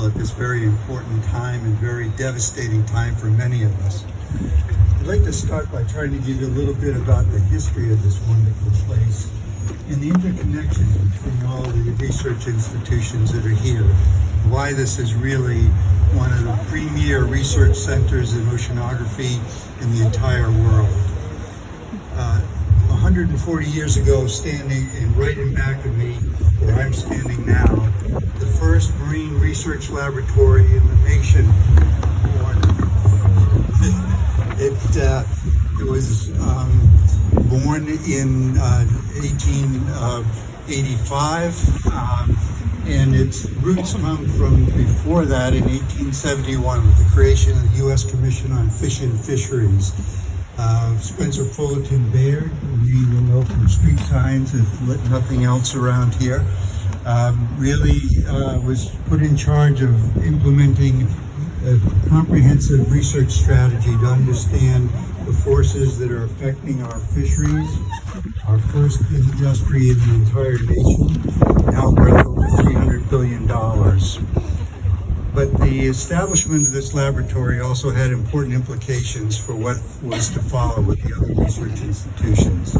at this very important time and very devastating time for many of us. I'd like to start by trying to give you a little bit about the history of this wonderful place and the interconnection between all the research institutions that are here, why this is really one of the premier research centers in oceanography in the entire world. 140 years ago, standing right in back of me, where I'm standing now, the first marine research laboratory in the nation born. It was born in 1885, and its roots come from before that in 1871 with the creation of the U.S. Commission on Fish and Fisheries. Spencer Fullerton Baird, who you will know from street signs, if nothing else around here, really was put in charge of implementing a comprehensive research strategy to understand the forces that are affecting our fisheries, our first industry in the entire nation, now worth over $300 billion. But the establishment of this laboratory also had important implications for what was to follow with the other research institutions.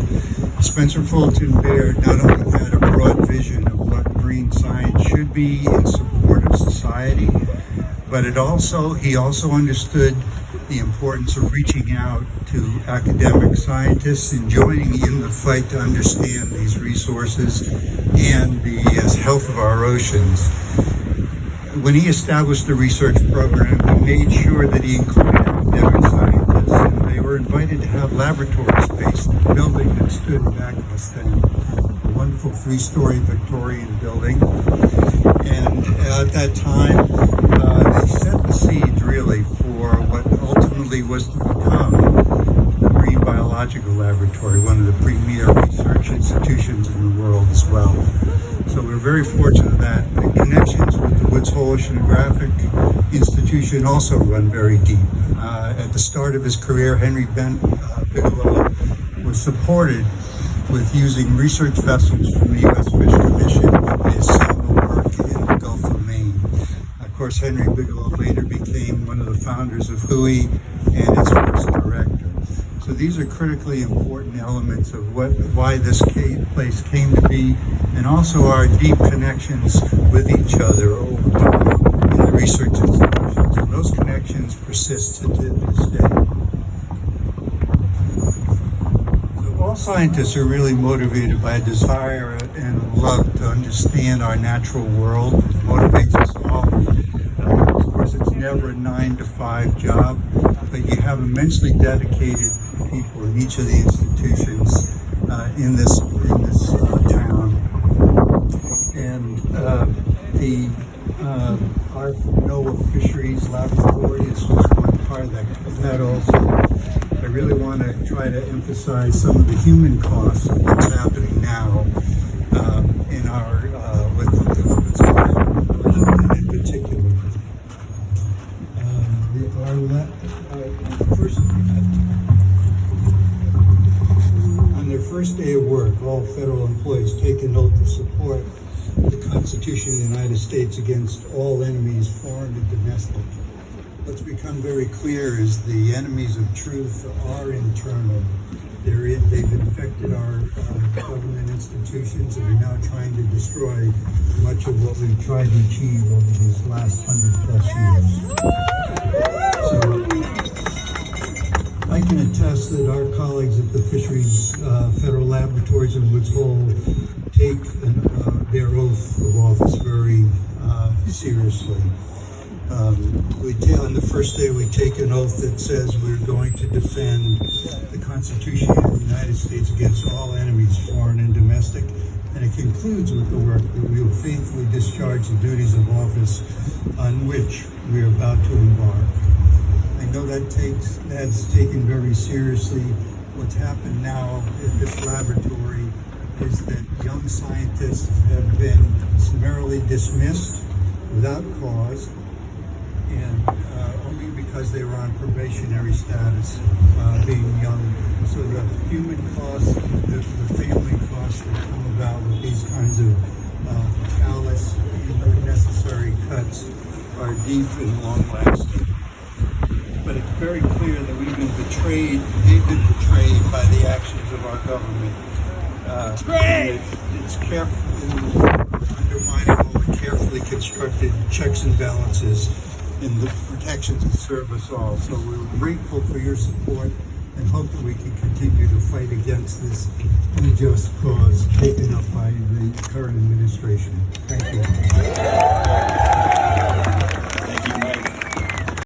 Spencer Fullerton Baird not only had a broad vision of what marine science should be in support of society, but he also understood the importance of reaching out to academic scientists and joining in the fight to understand these resources and the health of our oceans. When he established the research program, he made sure that he included academic scientists, and they were invited to have laboratory space in the building that stood back of us then, a wonderful three-story Victorian building. And at that time, they set the seeds really for what ultimately was to become the Marine Biological Laboratory, one of the premier research institutions in the world as well. So we're very fortunate that the connections with the Woods Hole Oceanographic Institution also run very deep. At the start of his career, Henry Bigelow was supported with using research vessels from the U.S. Fish Commission in his summer work in the Gulf of Maine. Of course, Henry Bigelow later became one of the founders of WHOI and its first director. So these are critically important elements of why this place came to be, and also our deep connections with each other over time in the research institutions. And those connections persist to this day. So all scientists are really motivated by a desire and a love to understand our natural world. It motivates us all. Of course, it's never a 9-to-5 job, but you have immensely dedicated people in each of the institutions in this town, and our NOAA Fisheries Laboratory is just one part of that also. I really want to try to emphasize some of the human costs of what's happening now in our with in particular. On their first day of work, all federal employees take an oath to support the Constitution of the United States against all enemies, foreign and domestic. What's become very clear is the enemies of truth are internal. They've infected our government institutions and are now trying to destroy much of what we've tried to achieve over these last 100+ years. So I can attest that our colleagues at the Fisheries Federal Laboratories in Woods Hole take their oath of office very seriously. On the first day we take an oath that says we're going to defend the Constitution of the United States against all enemies, foreign and domestic, and it concludes with the work that we will faithfully discharge the duties of office on which we are about to embark. I know that's taken very seriously. What's happened now at this laboratory is that young scientists have been summarily dismissed without cause, and only because they were on probationary status, being young. So the human costs, the family costs that come about with these kinds of callous, unnecessary cuts are deep and long-lasting. But it's very clear that we've been betrayed, they've been betrayed by the actions of our government. It's undermining all the carefully constructed checks and balances and the protections that serve us all. So we're grateful for your support and hope that we can continue to fight against this unjust cause taken up by the current administration. Thank you.